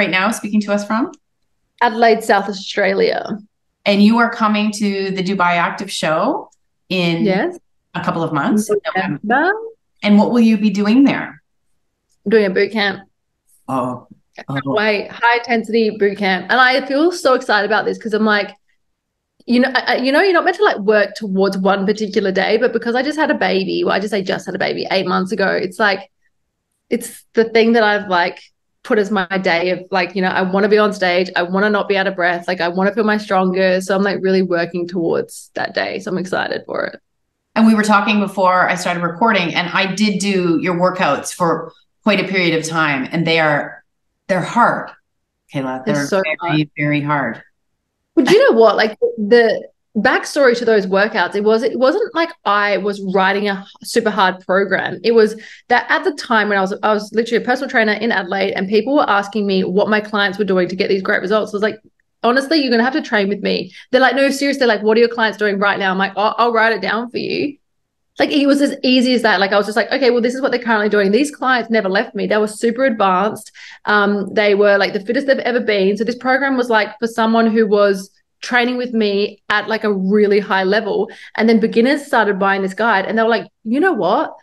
right now speaking to us from? Adelaide, South Australia. And you are coming to the Dubai Active Show in Yes. a couple of months in November. November. And what will you be doing there? I'm doing a boot camp. Oh, oh, Wait, high intensity boot camp. And I feel so excited about this because I'm like, you're not meant to like work towards one particular day, but because I just had a baby, well, I just had a baby 8 months ago. It's like, it's the thing that I've like put as my day of like, I want to be on stage. I want to not be out of breath. Like I want to feel my strongest. So I'm like really working towards that day. So I'm excited for it. and we were talking before I started recording, and I did do your workouts for quite a period of time, and they're hard, Kayla. It's They're so hard. very, very hard. But you know what? Like the backstory to those workouts, it wasn't like I was writing a super hard program. It was that at the time when I was literally a personal trainer in Adelaide, and people were asking me what my clients were doing to get these great results. I was like, honestly, you're gonna have to train with me. They're like, no, seriously, like, what are your clients doing right now? I'm like, I'll write it down for you. Like it was as easy as that. Like I was just like, okay, well, this is what they're currently doing. These clients never left me. They were super advanced. They were like the fittest they've ever been. So this program was like for someone who was training with me at like a really high level. And then beginners started buying this guide and they were like, you know what?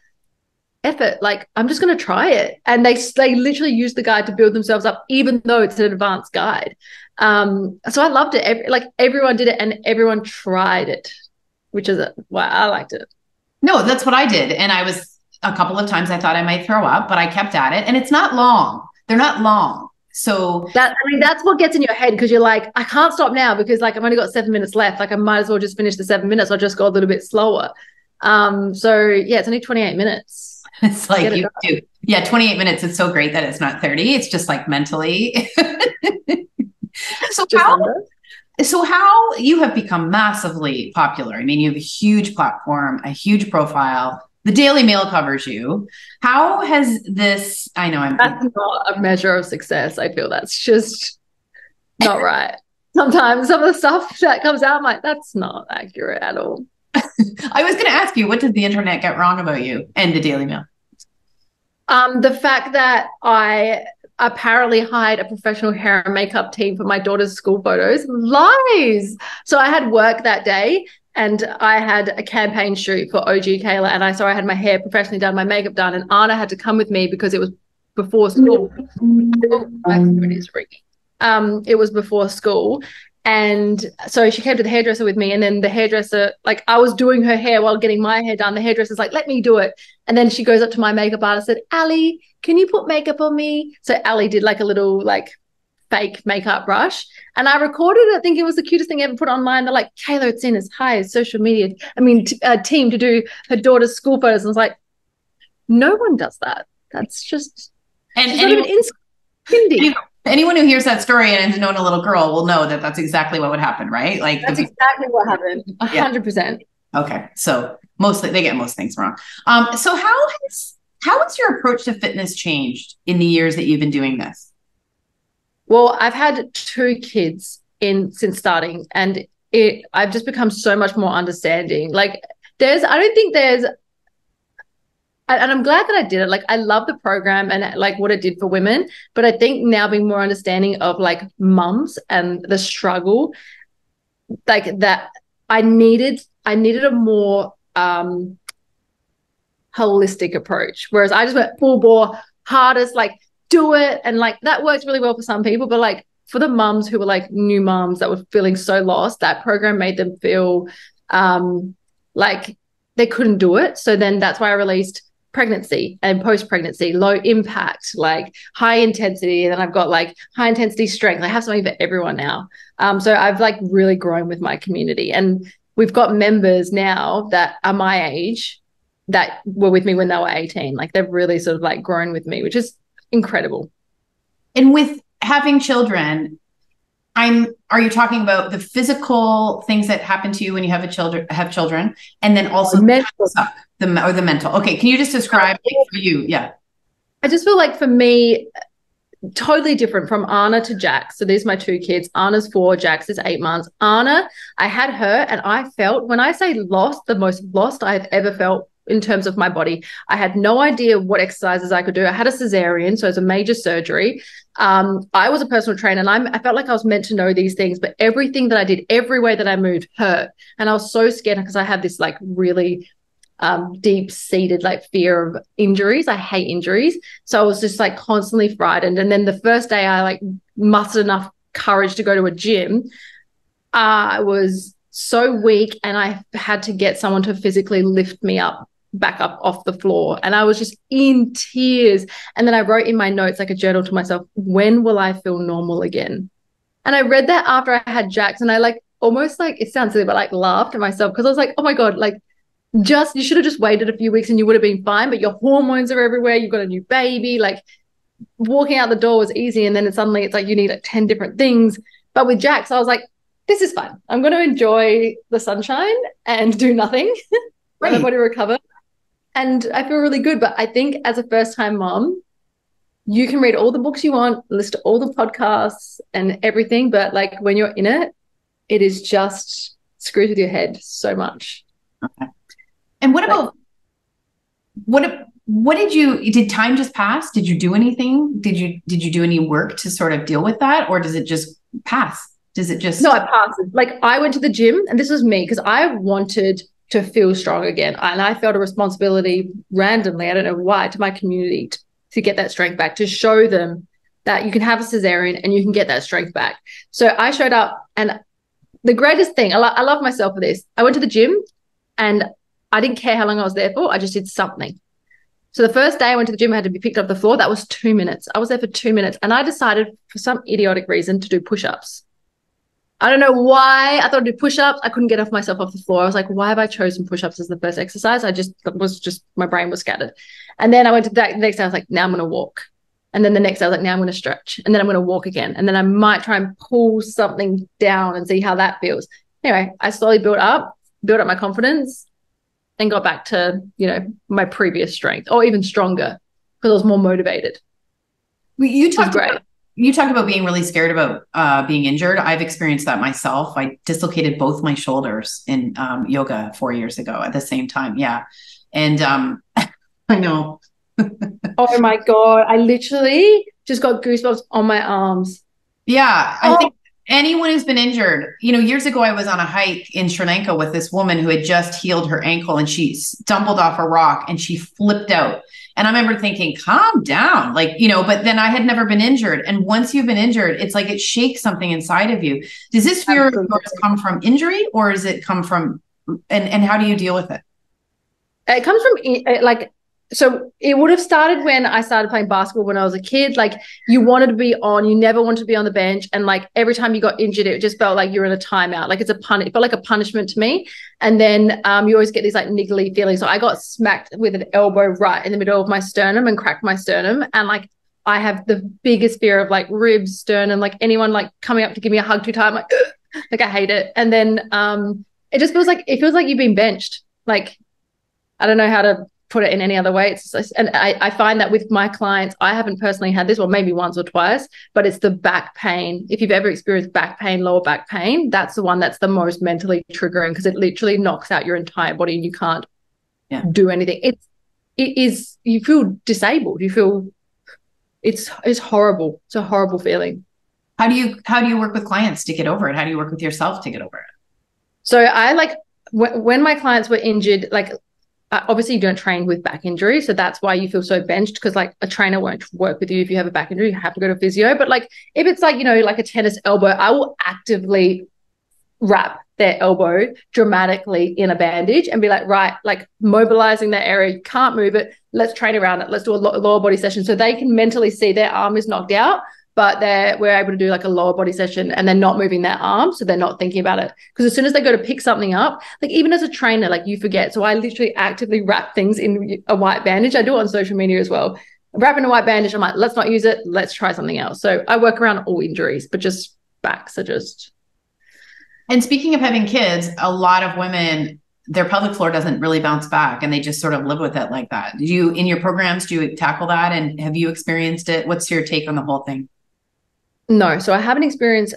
Eff it. Like, I'm just going to try it. And they literally used the guide to build themselves up, even though it's an advanced guide. So I loved it. Like everyone did it and everyone tried it, which is why I liked it. No, that's what I did. And I was a couple of times I thought I might throw up, but I kept at it. And it's not long. They're not long. So That's what gets in your head because you're like, I can't stop now because like I've only got 7 minutes left. Like I might as well just finish the 7 minutes. I'll just go a little bit slower. So yeah, it's only 28 minutes. it's like Get it you done. do. Yeah, 28 minutes. It's so great that it's not 30. It's just like mentally. so Just how under. so how you have become massively popular. I mean, you have a huge platform, a huge profile. The Daily Mail covers you. How has this, I know I'm That's not a measure of success. I feel that's just not right. Sometimes some of the stuff that comes out, I'm like, that's not accurate at all. I was going to ask you, what did the internet get wrong about you and the Daily Mail? The fact that I apparently hired a professional hair and makeup team for my daughter's school photos, lies. So I had work that day and I had a campaign shoot for OG Kayla, and I had my hair professionally done, my makeup done, and Anna had to come with me because it was before school. Oh, my phone is ringing. It was before school. And so she came to the hairdresser with me, and then the hairdresser, like I was doing her hair while getting my hair done. The hairdresser's like, let me do it. And then she goes up to my makeup artist and said, Ali, can you put makeup on me? So Ali did like a little like fake makeup brush. And I recorded it. I think it was the cutest thing ever put online. They're like, Kayla Itsines hires social media, team to do her daughter's school photos. And I was like, no one does that. That's just, And she's not anyone, even in Hindi. anyone who hears that story and has known a little girl will know that that's exactly what would happen, right? Like, That's exactly what happened. yeah. 100%. Okay. So mostly they get most things wrong. So how has your approach to fitness changed in the years that you've been doing this? Well, I've had two kids in since starting, and I've just become so much more understanding. Like I don't think there's, and I'm glad that I did it. Like I love the program and like what it did for women, but I think now being more understanding of like mums and the struggle, like that I needed a more holistic approach. Whereas I just went full bore, hardest, like do it. And like that works really well for some people. But like for the mums who were like new mums that were feeling so lost, that program made them feel like they couldn't do it. So then that's why I released pregnancy and post-pregnancy, low impact, like high intensity. And then I've got like high intensity strength. I have something for everyone now. So I've like really grown with my community. And we've got members now that are my age that were with me when they were 18. Like they've really sort of like grown with me, which is incredible. And with having children, are you talking about the physical things that happen to you when you have children, and then also Mental. the mental? Okay, can you just describe for you? Yeah. I just feel like for me, totally different from Anna to Jax. So these are my two kids. Anna's 4, Jax is 8 months. Anna, I had her and I felt, when I say lost, the most lost I've ever felt in terms of my body. I had no idea what exercises I could do. I had a cesarean, so it's a major surgery. I was a personal trainer, and I felt like I was meant to know these things, but everything that I did, every way that I moved hurt. And I was so scared because I had this like really deep-seated like fear of injuries. I hate injuries. So I was just like constantly frightened. And then the first day I like mustered enough courage to go to a gym, I was so weak and I had to get someone to physically lift me up back up off the floor, and I was just in tears. And then I wrote in my notes, like a journal, to myself, when will I feel normal again? And I read that after I had Jax, and I like almost, like, it sounds silly, but like laughed at myself because I was like, oh my God, like you should have just waited a few weeks and you would have been fine, but your hormones are everywhere, you've got a new baby, like walking out the door was easy, and then suddenly it's like you need like 10 different things. But with Jax, I was like, this is fun. I'm going to enjoy the sunshine and do nothing. Let my body recover. And I feel really good. But I think as a first-time mom, you can read all the books you want, listen to all the podcasts and everything. But like when you're in it, it is just screws with your head so much. Okay. And what about, did time just pass? Did you do anything? Did you do any work to sort of deal with that? Or does it just pass? Does it just? No, it passes. Like I went to the gym, and this was me because I wanted to feel strong again. And I felt a responsibility randomly, I don't know why, to my community to get that strength back, to show them that you can have a cesarean and you can get that strength back. So I showed up, and the greatest thing, I love myself for this. I went to the gym and I didn't care how long I was there for. I just did something. So the first day I went to the gym, I had to be picked up the floor. That was 2 minutes. I was there for 2 minutes, and I decided for some idiotic reason to do push-ups. I don't know why. I thought I'd do push-ups. I couldn't get myself off the floor. I was like, why have I chosen push-ups as the first exercise? My brain was scattered. And then I went to that the next day. I was like, now I'm going to walk. And then the next day I was like, now I'm going to stretch. And then I'm going to walk again. And then I might try and pull something down and see how that feels. Anyway, I slowly built up my confidence and got back to, my previous strength, or even stronger, because I was more motivated. You talked about being really scared about being injured. I've experienced that myself. I dislocated both my shoulders in yoga 4 years ago at the same time. Yeah. And I know. Oh my God. I literally just got goosebumps on my arms. Yeah. I think anyone who's been injured, years ago, I was on a hike in Sri Lanka with this woman who had just healed her ankle, and she stumbled off a rock and she flipped out. And I remember thinking, calm down, but then I had never been injured. And once you've been injured, it's like it shakes something inside of you. Does this fear of yours come from injury, or does it come from, and how do you deal with it? It comes from so it would have started when I started playing basketball when I was a kid. Like you wanted to be on, you never wanted to be on the bench. And like every time you got injured, it just felt like you're in a timeout. Like it felt like a punishment to me. And then you always get these like niggly feelings. So I got smacked with an elbow right in the middle of my sternum and cracked my sternum. And like I have the biggest fear of like ribs, sternum, like anyone like coming up to give me a hug too tight. I'm like, ugh! Like I hate it. And then it feels like you've been benched. Like I don't know how to put it in any other way. And I find that with my clients, I haven't personally had this, or maybe once or twice, but it's the back pain. If you've ever experienced back pain, lower back pain, that's the one that's the most mentally triggering, because it literally knocks out your entire body and you can't do anything. It is, you feel disabled. You feel it's horrible. It's a horrible feeling. How do you work with clients to get over it? How do you work with yourself to get over it? So I when my clients were injured, obviously you don't train with back injury, so that's why you feel so benched, because like a trainer won't work with you if you have a back injury. You have to go to physio. But like if it's like like a tennis elbow, I will actively wrap their elbow dramatically in a bandage and be like, right, like mobilizing that area, you can't move it, let's train around it, let's do a lower body session, so they can mentally see their arm is knocked out, but we're able to do like a lower body session and they're not moving their arm, so they're not thinking about it. Because as soon as they go to pick something up, like even as a trainer, like you forget. So I literally actively wrap things in a white bandage. I do it on social media as well. I'm wrapping a white bandage. I'm like, let's not use it. Let's try something else. So I work around all injuries, but just backs are just. And speaking of having kids, a lot of women, their pelvic floor doesn't really bounce back and they just sort of live with it like that. In your programs, do you tackle that? And have you experienced it? What's your take on the whole thing? No, so I haven't experienced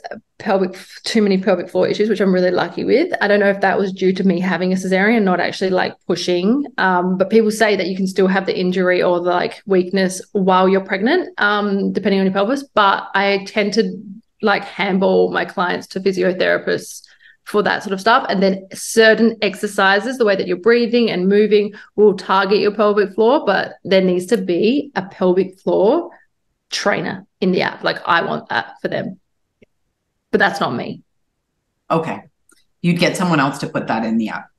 too many pelvic floor issues, which I'm really lucky with. I don't know if that was due to me having a cesarean, not actually like pushing. But people say that you can still have the injury or the like weakness while you're pregnant, depending on your pelvis. But I tend to like handball my clients to physiotherapists for that sort of stuff. And then certain exercises, the way that you're breathing and moving will target your pelvic floor, but there needs to be a pelvic floor trainer in the app. Like I want that for them, but that's not me. Okay. You'd get someone else to put that in the app.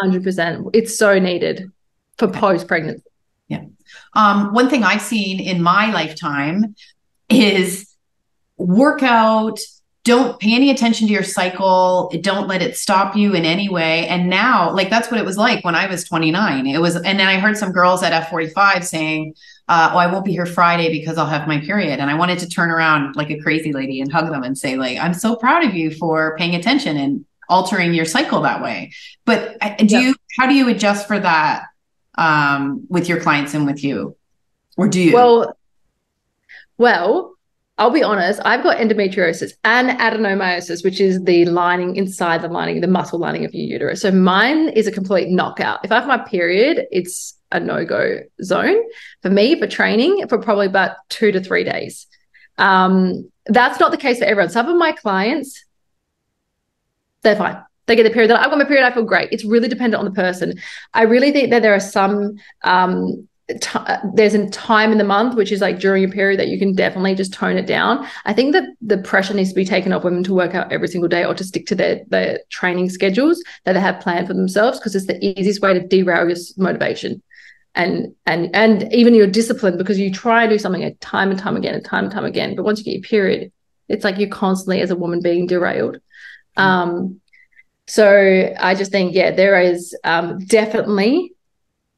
100%. It's so needed for post-pregnancy. Yeah. One thing I've seen in my lifetime is workout. Don't pay any attention to your cycle. Don't let it stop you in any way. And now, like, that's what it was like when I was 29. It was, and then I heard some girls at F45 saying, oh, I won't be here Friday because I'll have my period. And I wanted to turn around like a crazy lady and hug them and say, like, I'm so proud of you for paying attention and altering your cycle that way. But how do you adjust for that with your clients and with you? Or do you? Well, I'll be honest, I've got endometriosis and adenomyosis, which is the lining inside the lining, the muscle lining of your uterus. So mine is a complete knockout. If I have my period, it's a no-go zone for me for training for probably about 2 to 3 days. That's not the case for everyone. Some of my clients, they're fine. They get the period. I've got my period. I feel great. It's really dependent on the person. I really think that there are some there's a time in the month, which is like during a period, that you can definitely just tone it down. I think that the pressure needs to be taken off women to work out every single day or to stick to their training schedules that they have planned for themselves, because it's the easiest way to derail your motivation and even your discipline, because you try and do something time and time again and time and time again. But once you get your period, it's like you're constantly, as a woman, being derailed. So I just think, there is definitely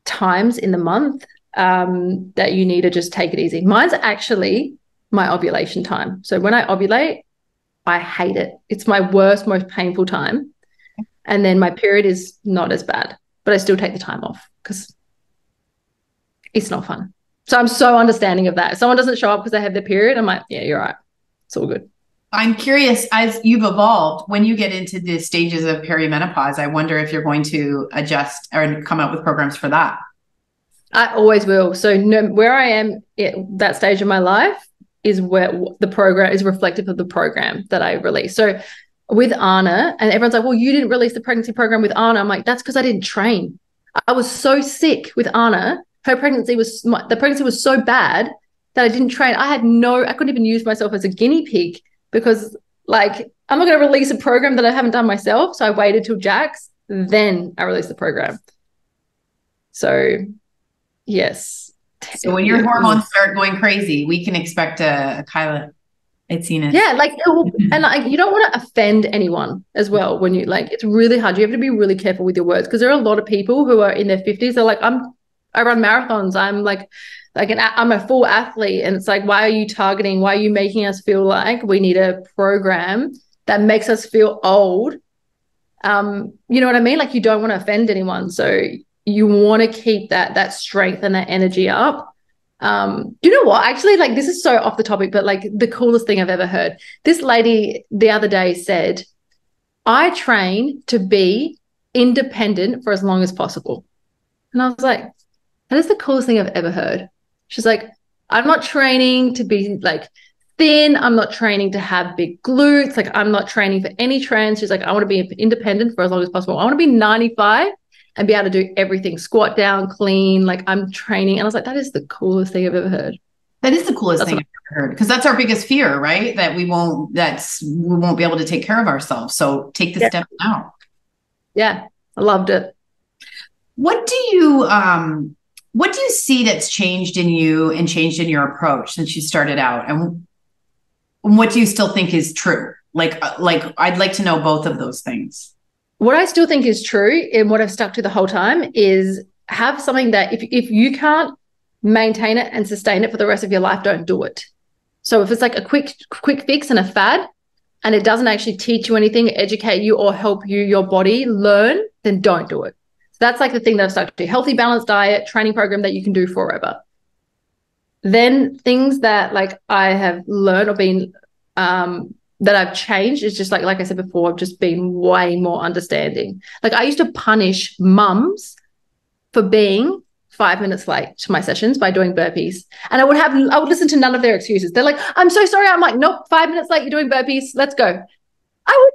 times in the month that you need to just take it easy. Mine's actually my ovulation time. So when I ovulate, I hate it. It's my worst, most painful time. And then my period is not as bad, but I still take the time off because it's not fun. So I'm so understanding of that. If someone doesn't show up because they have their period, I'm like, yeah, you're right. It's all good. I'm curious, as you've evolved, when you get into the stages of perimenopause, I wonder if you're going to adjust or come up with programs for that. I always will. So where I am at that stage of my life is where the program is reflective of the program that I release. So with Anna, and everyone's like, well, you didn't release the pregnancy program with Anna. I'm like, that's because I didn't train. I was so sick with Anna. The pregnancy was so bad that I didn't train. I couldn't even use myself as a guinea pig, because like, I'm not going to release a program that I haven't done myself. So I waited till Jack's, then I released the program. So yes. So when your hormones start going crazy, we can expect a Kayla Itsines. Yeah, like and like you don't want to offend anyone as well when you like. It's really hard. You have to be really careful with your words, because there are a lot of people who are in their 50s. They're like, I run marathons. I'm I'm a full athlete, and it's like, why are you targeting? Why are you making us feel like we need a program that makes us feel old? You know what I mean? Like, you don't want to offend anyone, so you want to keep that strength and that energy up. You know what? Actually, like, this is so off the topic, but like the coolest thing I've ever heard. This lady the other day said, I train to be independent for as long as possible. And I was like, that is the coolest thing I've ever heard. She's like, I'm not training to be like thin. I'm not training to have big glutes. Like, I'm not training for any trends. She's like, I want to be independent for as long as possible. I want to be 95 and be able to do everything, squat down, clean. Like, I'm training. And I was like, that is the coolest thing I've ever heard. That is the coolest thing I've ever heard, because that's our biggest fear, right? That we won't be able to take care of ourselves. So take the step now. Yeah, I loved it. What do you see that's changed in you and changed in your approach since you started out? And what do you still think is true? Like I'd like to know both of those things. What I still think is true, and what I've stuck to the whole time, is have something that if you can't maintain it and sustain it for the rest of your life, don't do it. So if it's like a quick fix and a fad, and it doesn't actually teach you anything, educate you, or help your body learn, then don't do it. So that's like the thing that I've stuck to. Healthy, balanced diet, training program that you can do forever. Then things that like I have learned or been that I've changed is just like I said before, I've just been way more understanding. Like I used to punish mums for being 5 minutes late to my sessions by doing burpees. And I would listen to none of their excuses. They're like, I'm so sorry. I'm like, nope, 5 minutes late, you're doing burpees. Let's go. I would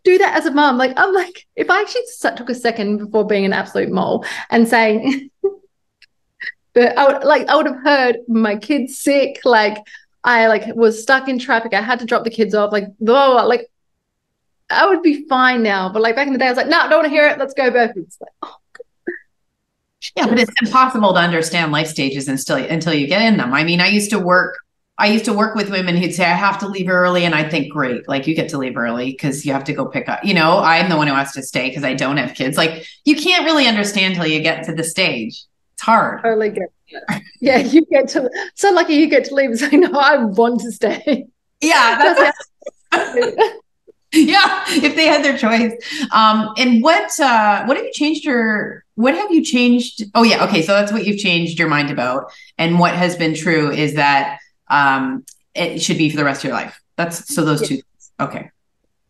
do that as a mom. Like, I'm like, if I actually took a second before being an absolute mole and saying, but I would have heard my kids sick. Like I was stuck in traffic. I had to drop the kids off. Like, blah, blah, like I would be fine now. But like back in the day, I was like, no, don't want to hear it. Let's go burpees. Like, oh. Yeah, but it's impossible to understand life stages until you get in them. I mean, I used to work with women who'd say, I have to leave early. And I think, great, like you get to leave early because you have to go pick up, I'm the one who has to stay because I don't have kids. Like you can't really understand till you get to the stage. It's hard. Totally get it. Yeah, you get to, so lucky you get to leave and say, no, I want to stay. Yeah, that's yeah, if they had their choice. And what have you changed Oh yeah, okay, so that's what you've changed your mind about. And what has been true is that it should be for the rest of your life. That's so those two things. Okay.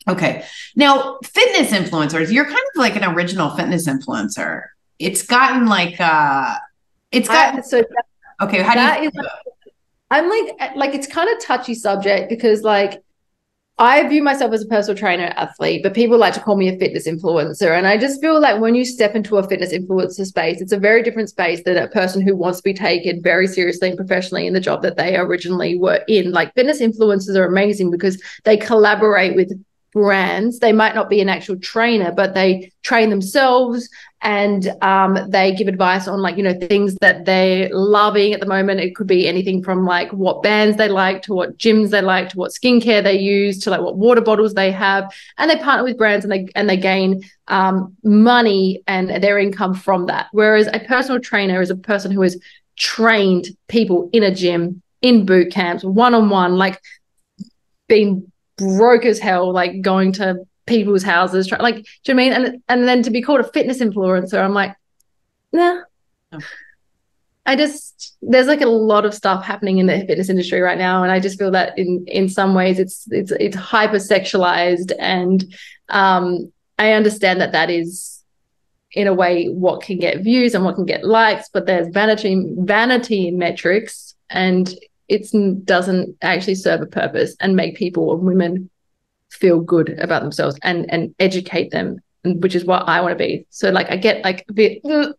Okay. Now, fitness influencers, you're kind of like an original fitness influencer. It's gotten like okay, how do you I'm like it's kind of touchy subject because like I view myself as a personal trainer athlete, but people like to call me a fitness influencer. And I just feel like when you step into a fitness influencer space, it's a very different space than a person who wants to be taken very seriously and professionally in the job that they originally were in. Like fitness influencers are amazing because they collaborate with brands. They might not be an actual trainer, but they train themselves and they give advice on like, things that they're loving at the moment. It could be anything from like what bands they like to what gyms they like to what skincare they use to like what water bottles they have. And they partner with brands and they gain money and their income from that. Whereas a personal trainer is a person who has trained people in a gym, in boot camps, one-on-one, like being broke as hell, like going to people's houses, like, do you know what I mean? And then to be called a fitness influencer, I'm like, nah. Oh. There's like a lot of stuff happening in the fitness industry right now, and I just feel that in some ways it's hyper sexualized, and I understand that is in a way what can get views and what can get likes, but there's vanity metrics, and it doesn't actually serve a purpose and make people and women feel good about themselves and educate them, which is what I want to be. So like I get like a bit yeah.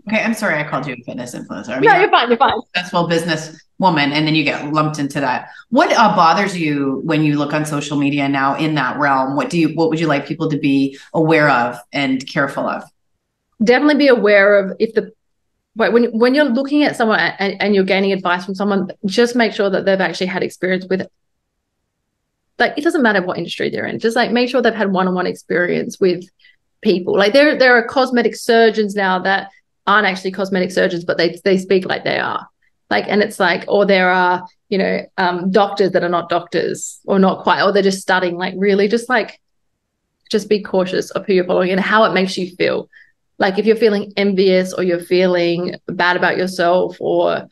Okay, I'm sorry I called you a fitness influencer. I mean, no, you're fine. Successful business woman, and then you get lumped into that. What bothers you when you look on social media now in that realm? What would you like people to be aware of and careful of? Definitely be aware of when you're looking at someone and you're gaining advice from someone, just make sure that they've actually had experience with it. Like, it doesn't matter what industry they're in. Just like make sure they've had one-on-one experience with people. Like there are cosmetic surgeons now that aren't actually cosmetic surgeons, but they speak like they are. Like, and it's like, or there are, doctors that are not doctors or not quite, or they're just studying. Like really just be cautious of who you're following and how it makes you feel. Like if you're feeling envious or you're feeling bad about yourself or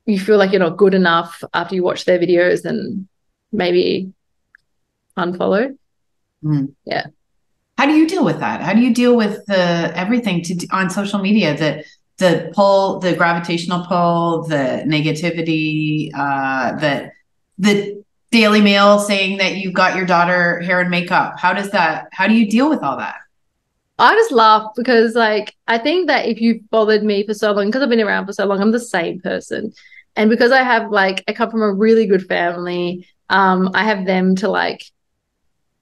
you feel like you're not good enough after you watch their videos, then maybe unfollow. Yeah. How do you deal with that? How do you deal with everything on social media, the pull, the gravitational pull, the negativity, the Daily Mail saying that you got your daughter hair and makeup? How do you deal with all that? I just laugh because like I think that if you've followed me for so long, because I've been around for so long, I'm the same person. And because I come from a really good family, I have them to like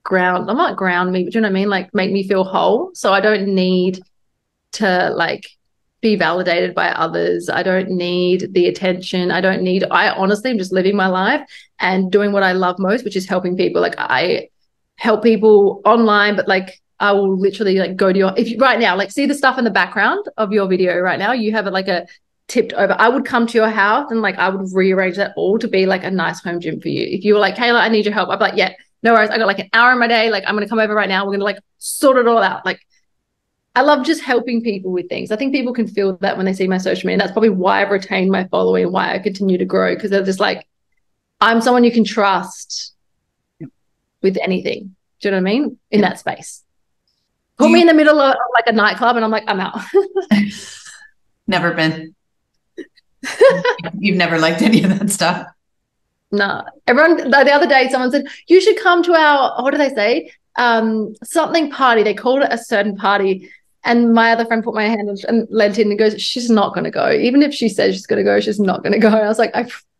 ground me, but you know what I mean? Like make me feel whole. So I don't need to like be validated by others. I don't need the attention. I honestly am just living my life and doing what I love most, which is helping people. Like I help people online, but like I will literally like go to right now, like see the stuff in the background of your video right now, you have it like a tipped over. I would come to your house and like I would rearrange that all to be like a nice home gym for you. If you were like, Kayla, I need your help, I'd be like, yeah, no worries. I got like an hour in my day. Like I'm going to come over right now. We're going to like sort it all out. Like I love just helping people with things. I think people can feel that when they see my social media. And that's probably why I've retained my following, why I continue to grow, because they're just like, I'm someone you can trust with anything. Do you know what I mean? In that space. Put me in the middle of like a nightclub and I'm like, I'm out. Never been. You've never liked any of that stuff. No. Everyone, the other day, someone said, you should come to our, what do they say? Something party. They called it a certain party. And my other friend put my hand and leant in and goes, she's not going to go. Even if she says she's going to go, she's not going to go. I was like,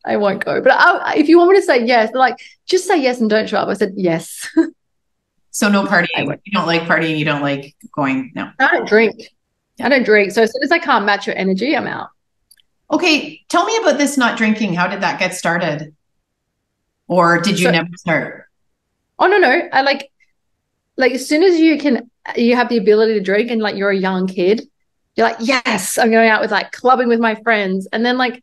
I won't go. But if you want me to say yes, they're like, just say yes and don't show up. I said, yes. So no partying. You don't like partying. You don't like going. No. I don't drink. I don't drink. So as soon as I can't match your energy, I'm out. Okay. Tell me about this not drinking. How did that get started? Or did you never start? Oh, no. I like as soon as you have the ability to drink and like you're a young kid, you're like, yes, I'm going out with like clubbing with my friends. And then like,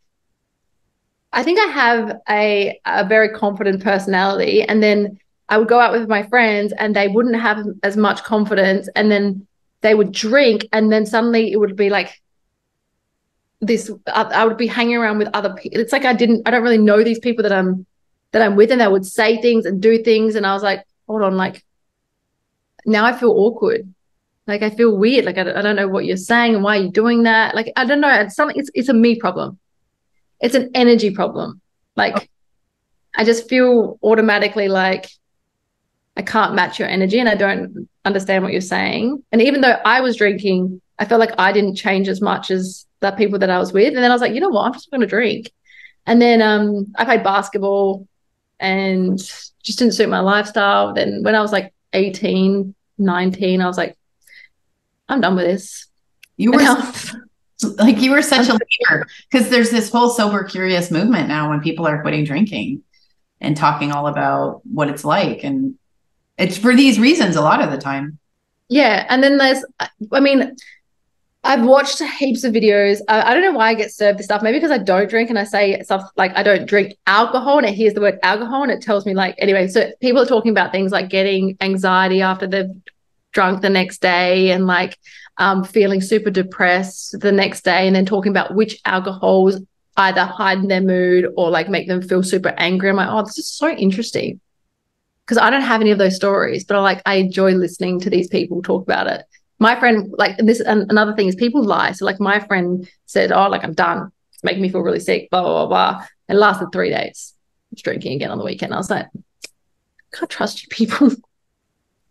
I think I have a very confident personality. And then I would go out with my friends and they wouldn't have as much confidence. And then they would drink. And then suddenly it would be like this, I would be hanging around with other people. It's like I don't really know these people that I'm with, and they would say things and do things. And I was like, hold on, like now I feel awkward. Like I feel weird. Like I don't know what you're saying and why you're doing that. Like, I don't know. It's a me problem. It's an energy problem. Like I just feel automatically like I can't match your energy and I don't understand what you're saying. And even though I was drinking, I felt like I didn't change as much as the people that I was with. And then I was like, you know what? I'm just going to drink. And then I played basketball and just didn't suit my lifestyle. Then when I was like 18, 19, I was like, I'm done with this. You were you were such a leader, because there's this whole sober curious movement now when people are quitting drinking and talking all about what it's like. And it's for these reasons a lot of the time. Yeah. And then I've watched heaps of videos. I don't know why I get served this stuff. Maybe because I don't drink and I say stuff like I don't drink alcohol and it hears the word alcohol and it tells me like, anyway, so people are talking about things like getting anxiety after they've drunk the next day and like feeling super depressed the next day, and then talking about which alcohols either heighten their mood or like make them feel super angry. I'm like, oh, this is so interesting, because I don't have any of those stories, but I enjoy listening to these people talk about it. My friend, like this, and another thing is people lie. So like my friend said, oh, like I'm done. It's making me feel really sick, blah, blah, blah. It lasted 3 days. I was drinking again on the weekend. I was like, I can't trust you people.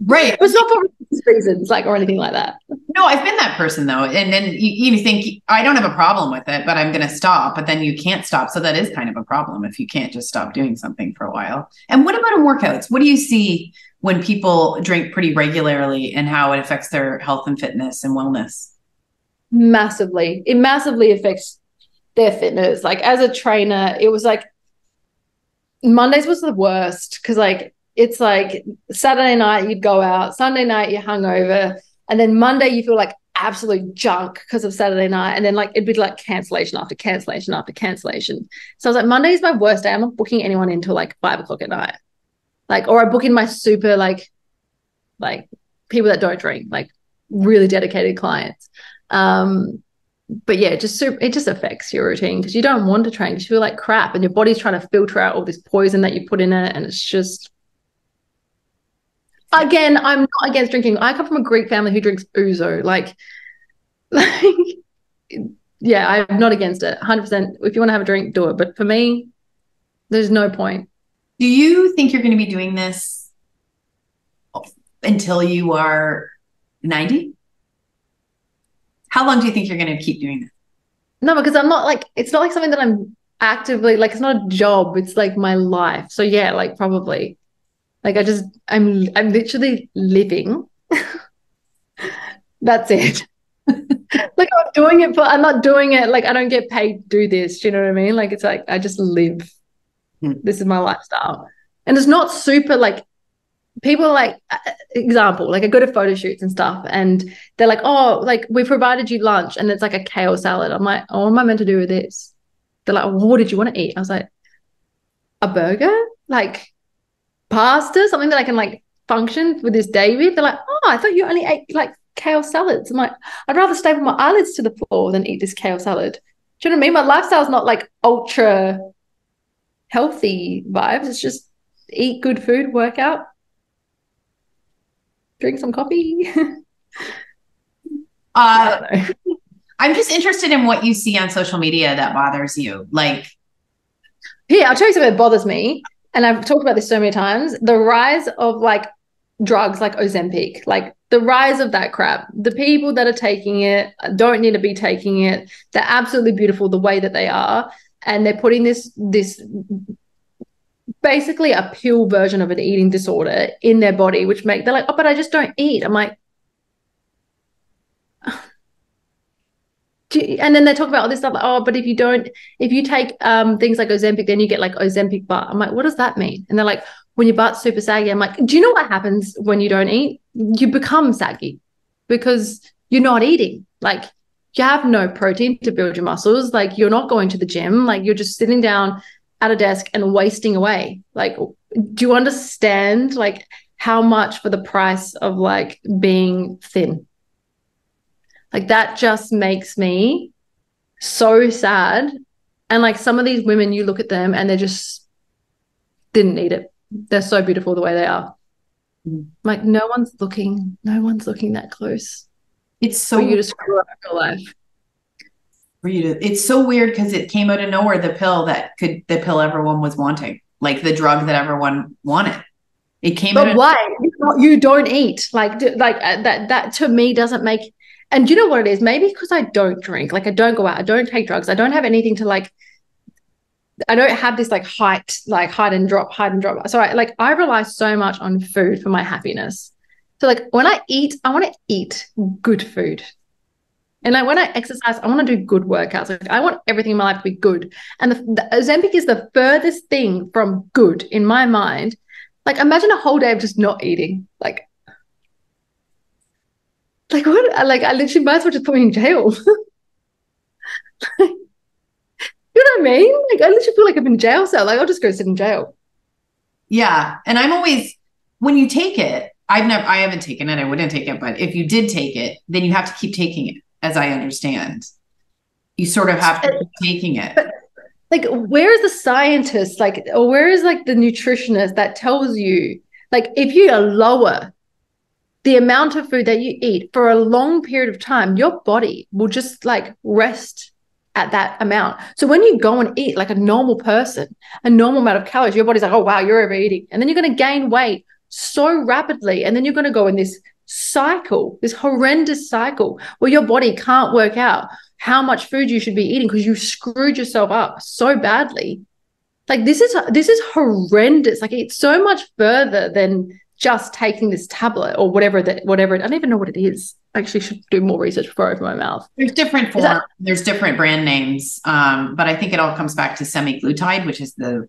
Right. It's not for reasons like or anything like that. No, I've been that person though. And then you think I don't have a problem with it, but I'm going to stop, but then you can't stop. So that is kind of a problem if you can't just stop doing something for a while. And what about in workouts? What do you see when people drink pretty regularly and how it affects their health and fitness and wellness? Massively. It massively affects their fitness. Like as a trainer, it was like Mondays was the worst, because like it's like Saturday night you'd go out, Sunday night you're hungover, and then Monday you feel like absolute junk because of Saturday night, and then like it'd be like cancellation after cancellation after cancellation. So I was like, Monday is my worst day. I'm not booking anyone until like 5 o'clock at night. Like, or I book in my super like people that don't drink, like really dedicated clients. But yeah, it just affects your routine, because you don't want to train because you feel like crap and your body's trying to filter out all this poison that you put in it, and it's just. Again, I'm not against drinking. I come from a Greek family who drinks ouzo. Like, yeah, I'm not against it. 100%. If you want to have a drink, do it. But for me, there's no point. Do you think you're going to be doing this until you are 90? How long do you think you're going to keep doing this? No, because I'm not like, it's not like something that I'm actively, like, it's not a job. It's like my life. So yeah, like probably. Like I'm literally living. That's it. Like I'm not doing it. Like I don't get paid to do this. Do you know what I mean? Like it's like, I just live. This is my lifestyle. And it's not super like, people are like, example, like I go to photo shoots and stuff and they're like, oh, like we provided you lunch and it's like a kale salad. I'm like, oh, what am I meant to do with this? They're like, well, what did you want to eat? I was like, a burger? Like, pasta, something that I can like function with this day with. They're like, oh, I thought you only ate like kale salads. I'm like, I'd rather stay with my eyelids to the floor than eat this kale salad. Do you know what I mean? My lifestyle's not like ultra healthy vibes. It's just eat good food, work out, drink some coffee. I Uh, don't know. I'm just interested in what you see on social media that bothers you. Like, Here, I'll tell you something that bothers me. And I've talked about this so many times. The rise of like drugs like Ozempic, like the rise of that crap. The people that are taking it don't need to be taking it. They're absolutely beautiful the way that they are. And they're putting this basically a pill version of an eating disorder in their body, which they're like, oh, but I just don't eat. I'm like, and then they talk about all this stuff like, oh, but if you take things like Ozempic, then you get like Ozempic butt. I'm like, what does that mean? And they're like, when your butt's super saggy. I'm like, do you know what happens when you don't eat? You become saggy because you're not eating. Like, you have no protein to build your muscles. Like, you're not going to the gym. Like, you're just sitting down at a desk and wasting away. Like, do you understand like how much for the price of like being thin? Like, that just makes me so sad. And like some of these women, you look at them and they just didn't need it. They're so beautiful the way they are. Like, no one's looking that close it's for you so to screw up your life. for you to, it's so weird because it came out of nowhere, the pill everyone was wanting, like the drug that everyone wanted. It came out But of, why? You don't eat. That to me doesn't make. And you know what it is? Maybe because I don't drink. Like, I don't go out. I don't take drugs. I don't have anything to like. I don't have this like hide and drop, hide and drop. So I rely so much on food for my happiness. So like when I eat, I want to eat good food. And like when I exercise, I want to do good workouts. Like, I want everything in my life to be good. And the Ozempic is the furthest thing from good in my mind. Like, imagine a whole day of just not eating. Like what? Like, I literally might as well just put me in jail. You know what I mean? Like, I literally feel like I'm in jail cell. Like, I'll just go sit in jail. yeah. And I'm always, when you take it, I haven't taken it. I wouldn't take it, but if you did take it, then you have to keep taking it, as I understand. You sort of have to keep taking it. But like, where is the scientist? Like, or where is like the nutritionist that tells you, like, if you lower the amount of food that you eat for a long period of time, your body will just like rest at that amount. So when you go and eat like a normal person, a normal amount of calories, your body's like, oh, wow, you're overeating. And then you're going to gain weight so rapidly. And then you're going to go in this cycle, this horrendous cycle where your body can't work out how much food you should be eating because you screwed yourself up so badly. Like, this is horrendous. Like, it's so much further than just taking this tablet or whatever I don't even know what it is. I actually should do more research before I open my mouth. There's different forms, there's different brand names. But I think it all comes back to semaglutide, which is the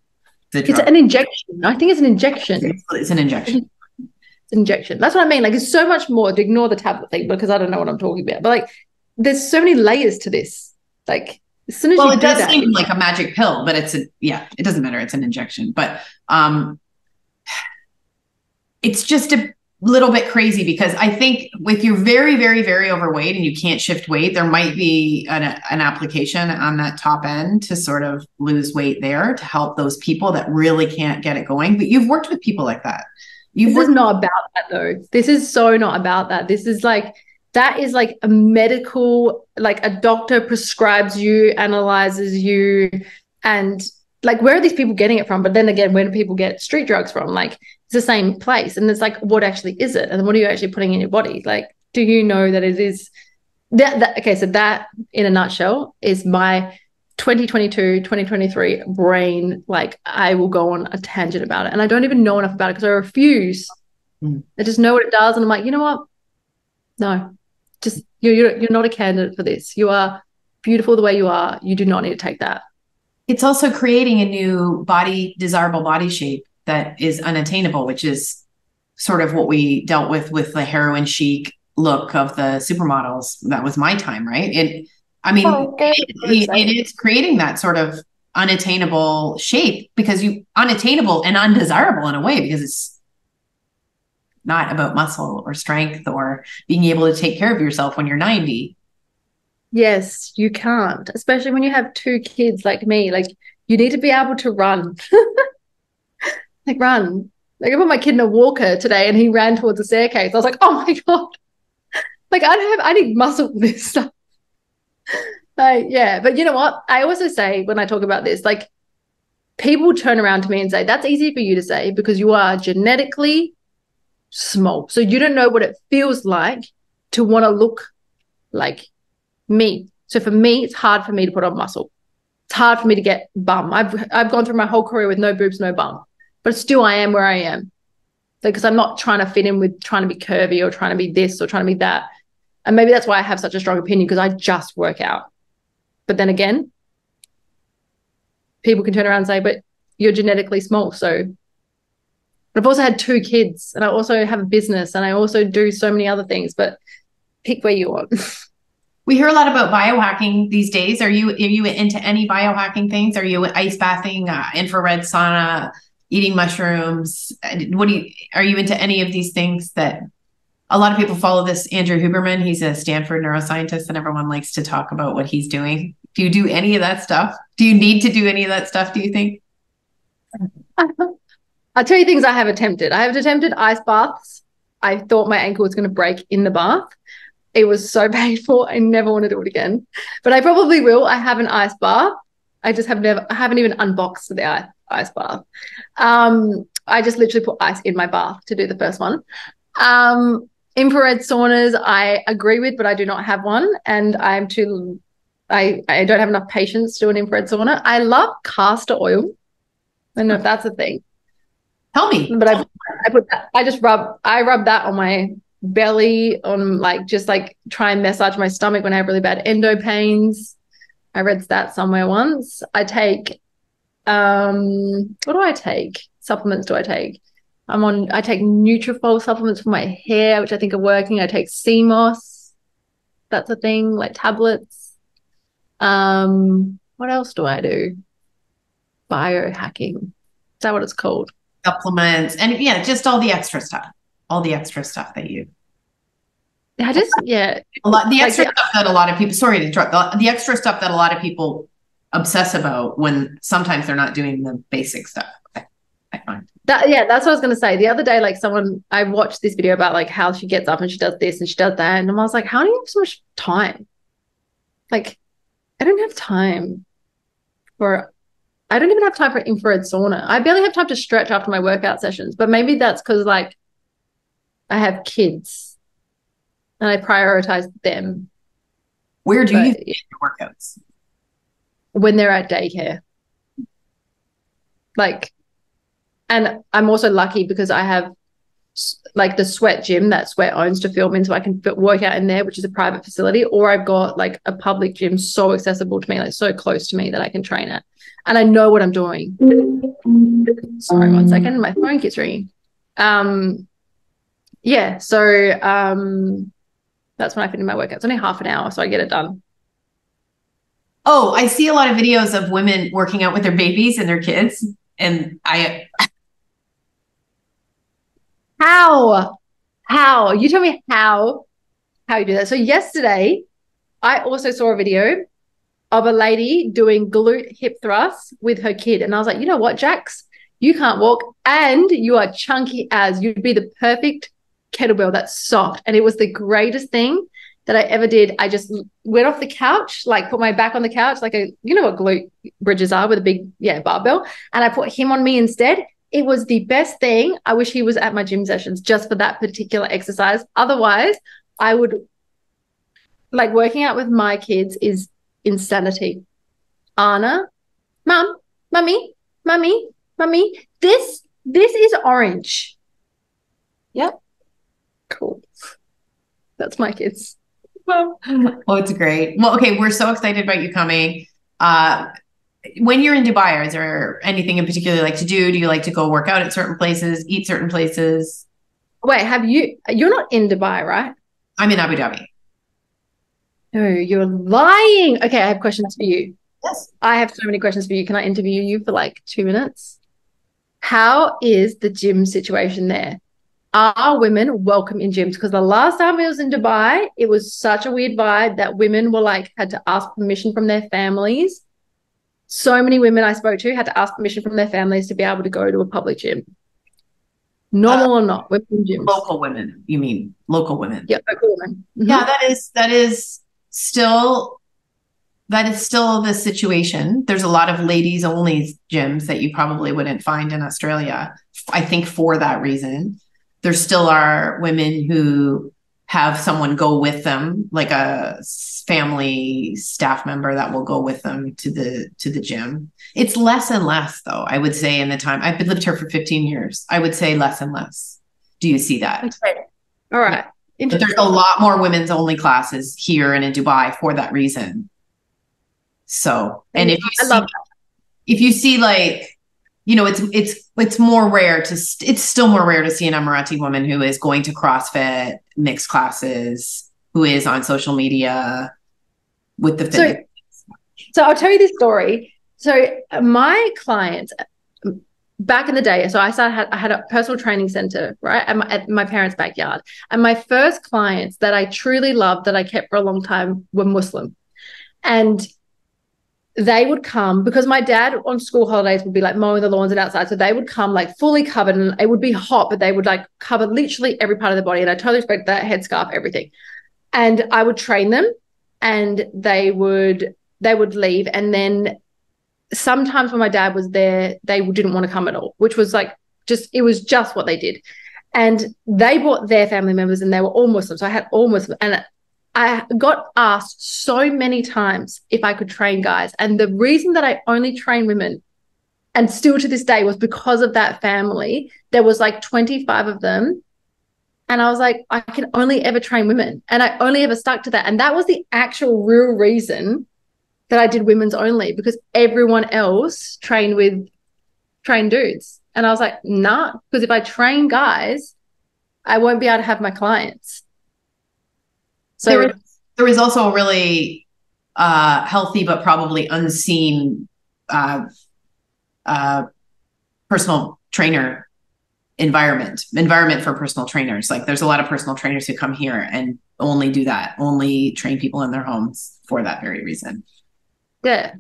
It's drug. an injection. I think it's an injection. It's an injection. It's an injection. That's what I mean. Like, it's so much more to ignore the tablet thing because I don't know what I'm talking about. But like, there's so many layers to this. Like, as soon as Well, you it do does that, seem like a magic pill, but it doesn't matter. It's an injection, but it's just a little bit crazy because I think if you're very, very, very overweight and you can't shift weight, there might be an application on that top end to sort of lose weight there to help those people that really can't get it going. But you've worked with people like that. this is not about that though. This is so not about that. This is like, that is like a medical, like a doctor prescribes you, analyzes you, and like, where are these people getting it from? But then again, where do people get street drugs from? Like, it's the same place. And it's like, what actually is it? And what are you actually putting in your body? Like, do you know that it is okay, so that in a nutshell is my 2022, 2023 brain. Like, I will go on a tangent about it. And I don't even know enough about it because I refuse. I just know what it does. And I'm like, you know what? No, just you're not a candidate for this. You are beautiful the way you are. You do not need to take that. It's also creating a new desirable body shape that is unattainable, which is sort of what we dealt with the heroin chic look of the supermodels. That was my time, right? It is creating that sort of unattainable shape because unattainable and undesirable in a way, because it's not about muscle or strength or being able to take care of yourself when you're 90. Yes, you can't, especially when you have two kids like me. Like, You need to be able to run. Like run. Like I put my kid in a walker today and he ran towards the staircase. I was like, oh my God. Like I need muscle for this stuff. Like, yeah. But you know what? I also say when I talk about this, like people turn around to me and say, that's easy for you to say because you are genetically small. So you don't know what it feels like to want to look like me. So for me, it's hard for me to put on muscle. It's hard for me to get bum. I've gone through my whole career with no boobs, no bum. But still I am where I am. Because I'm not trying to fit in with trying to be curvy or trying to be this or trying to be that. And maybe that's why I have such a strong opinion because I just work out. But then again, people can turn around and say, but you're genetically small. So but I've also had 2 kids and I also have a business and I also do so many other things, but pick where you want. We hear a lot about biohacking these days. Are you into any biohacking things? Are you ice bathing, infrared sauna, eating mushrooms? Are you into any of these things that a lot of people follow this Andrew Huberman? He's a Stanford neuroscientist and everyone likes to talk about what he's doing. Do you do any of that stuff? Do you need to do any of that stuff, do you think? I'll tell you things I have attempted. I have attempted ice baths. I thought my ankle was going to break in the bath. It was so painful. I never want to do it again. But I probably will. I have an ice bath. I haven't even unboxed the ice bath. I just literally put ice in my bath to do the first one. Infrared saunas, I agree with, but I do not have one. And I don't have enough patience to do an infrared sauna. I love castor oil. I don't know if that's a thing. Tell me. But I rub that on my belly, on like just like try and massage my stomach when I have really bad endo pains. I read that somewhere once. I take what do I take? Supplements do I take? I take Nutrafol supplements for my hair, which I think are working. I take CMOS. That's a thing, like tablets. What else do I do? Biohacking. Is that what it's called? Supplements and yeah, just all the extra stuff. All the extra stuff that you yeah. The extra stuff that a lot of people, sorry to interrupt, the extra stuff that a lot of people obsess about when sometimes they're not doing the basic stuff. I find that, yeah, that's what I was going to say. The other day, like I watched this video about like how she gets up and she does this and she does that. And I was like, how do you have so much time? Like, I don't have time I don't even have time for infrared sauna. I barely have time to stretch after my workout sessions, but maybe that's because like I have kids and I prioritize them. Where do you get your workouts? When they're at daycare. Like, and I'm also lucky because I have like the Sweat gym that Sweat owns to film in, so I can work out in there, which is a private facility, or I've got like a public gym so accessible to me, like so close to me that I can train at. And I know what I'm doing. Sorry, 1 second. My phone keeps ringing. Yeah, so that's when I fit in my workout. It's only half an hour, so I get it done. Oh, I see a lot of videos of women working out with their babies and their kids. And How? You tell me how you do that. So yesterday, I also saw a video of a lady doing glute hip thrusts with her kid. And I was like, you know what, Jax? You can't walk and you are chunky as you'd be the perfect kettlebell that's soft. And it was the greatest thing that I ever did. I just went off the couch, like put my back on the couch, like you know what glute bridges are with a big, barbell. And I put him on me instead. It was the best thing. I wish he was at my gym sessions just for that particular exercise. Otherwise, I would like working out with my kids is insanity. Anna, mummy, this is orange. Yep. Cool. That's my kids. well, it's great. Well, okay, we're so excited about you coming. When you're in Dubai, is there anything in particular you like to do? Do you like to go work out at certain places, eat certain places? Wait, you're not in Dubai, right? I'm in Abu Dhabi. No, you're lying. Okay, I have questions for you. Yes. I have so many questions for you. Can I interview you for like 2 minutes? How is the gym situation there? Are women welcome in gyms? Because the last time I was in Dubai, it was such a weird vibe that women were like had to ask permission from their families So many women I spoke to had to ask permission from their families to be able to go to a public gym. Normal or not, women in gyms. Local women, you mean local women? Yeah, local women. Mm-hmm. Yeah, that is still the situation. There's a lot of ladies only gyms that you probably wouldn't find in Australia. I think for that reason, there still are women who have someone go with them, like a family staff member that will go with them to the gym. It's less and less, though, I would say. In the time I've lived here for 15 years, I would say less and less. Do you see that? Okay. All right. But there's a lot more women's only classes here and in Dubai for that reason. So, and if you see like, it's more rare it's still more rare to see an Emirati woman who is going to CrossFit mixed classes, who is on social media with the fitness. So I'll tell you this story. So my clients back in the day, so I had a personal training center, right, at my parents' backyard. And my first clients that I truly loved, that I kept for a long time, were Muslim. And they would come because my dad on school holidays would be like mowing the lawns and outside. So they would come like fully covered, and it would be hot, but they would like cover literally every part of the body. And I totally respect that, headscarf, everything. And I would train them, and they would leave. And then sometimes when my dad was there, they didn't want to come at all, which was like it was just what they did. And they brought their family members, and they were all Muslim. So I had all Muslim, and I got asked so many times if I could train guys. And the reason that I only train women, and still to this day, was because of that family. There was like 25 of them. And I was like, I can only ever train women. And I only ever stuck to that. And that was the actual real reason that I did women's only, because everyone else trained dudes. And I was like, nah, because if I train guys, I won't be able to have my clients. So there is also a really healthy but probably unseen personal trainer environment for personal trainers. Like there's a lot of personal trainers who come here and only do that, only train people in their homes for that very reason. Yeah,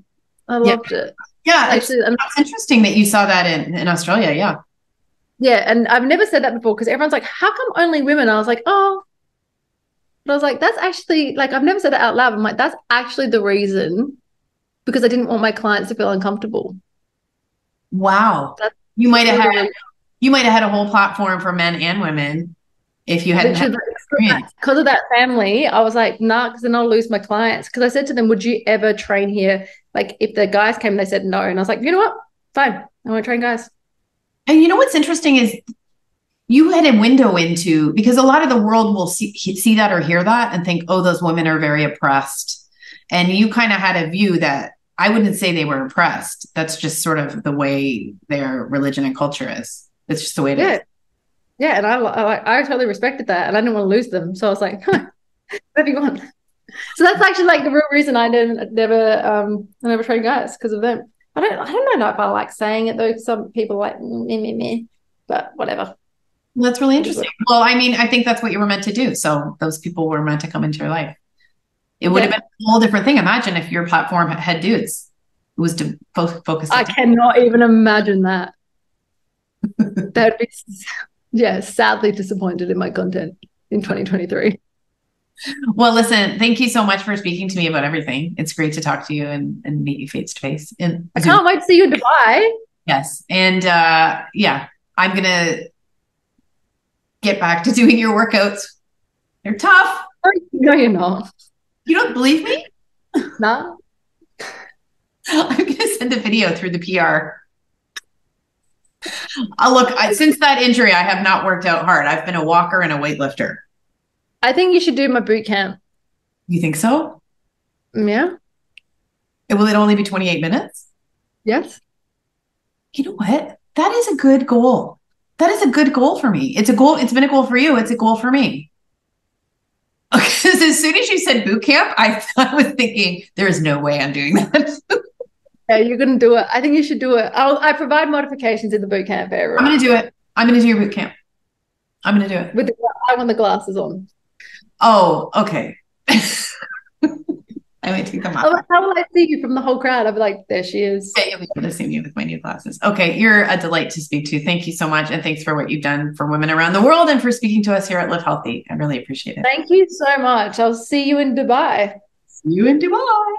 I loved it. Yeah, actually, it's interesting that you saw that in Australia. Yeah. Yeah, and I've never said that before, because everyone's like, how come only women? I was like, oh. But I was like, that's actually, like, I've never said it out loud. I'm like, that's actually the reason, because I didn't want my clients to feel uncomfortable. Wow. You might have had a whole platform for men and women if you hadn't had experience. Because of that family, I was like, nah, because then I'll lose my clients. Because I said to them, would you ever train here? Like if the guys came, they said no. And I was like, you know what? Fine. I want to train guys. And you know what's interesting is you had a window into, because a lot of the world will see that or hear that and think, oh, those women are very oppressed. And you kind of had a view that I wouldn't say they were oppressed. That's just sort of the way their religion and culture is. It's just the way it is. Yeah, and I totally respected that, and I didn't want to lose them. So I was like, whatever you want. So that's actually like the real reason I never train guys, because of them. I don't know if I like saying it though. Some people are like me, but whatever. Well, that's really interesting. Well, I mean, I think that's what you were meant to do. So those people were meant to come into your life. It would have been a whole different thing. Imagine if your platform had dudes. It was to focus. I cannot even imagine that. That would be, sadly disappointed in my content in 2023. Well, listen, thank you so much for speaking to me about everything. It's great to talk to you and meet you face to face. I can't wait to see you in Dubai. Yes. And I'm going to get back to doing your workouts. They're tough. No, you're not. You don't believe me? No. I'm going to send a video through the PR. Look, since that injury, I have not worked out hard. I've been a walker and a weightlifter. I think you should do my boot camp. You think so? Yeah. Will it only be 28 minutes? Yes. You know what? That is a good goal. That is a good goal for me. It's a goal. It's been a goal for you. It's a goal for me. Because as soon as you said boot camp, I was thinking, there is no way I'm doing that. Yeah, you're going to do it. I think you should do it. I provide modifications in the boot camp area. I'm going to do it. I'm going to do your boot camp. I'm going to do it. I want the glasses on. Oh, okay. I might take them off. Oh, how will I see you from the whole crowd? I'll be like, there she is. Okay, you'll be able to see me with my new glasses. Okay, you're a delight to speak to. Thank you so much. And thanks for what you've done for women around the world and for speaking to us here at Live Healthy. I really appreciate it. Thank you so much. I'll see you in Dubai. See you in Dubai.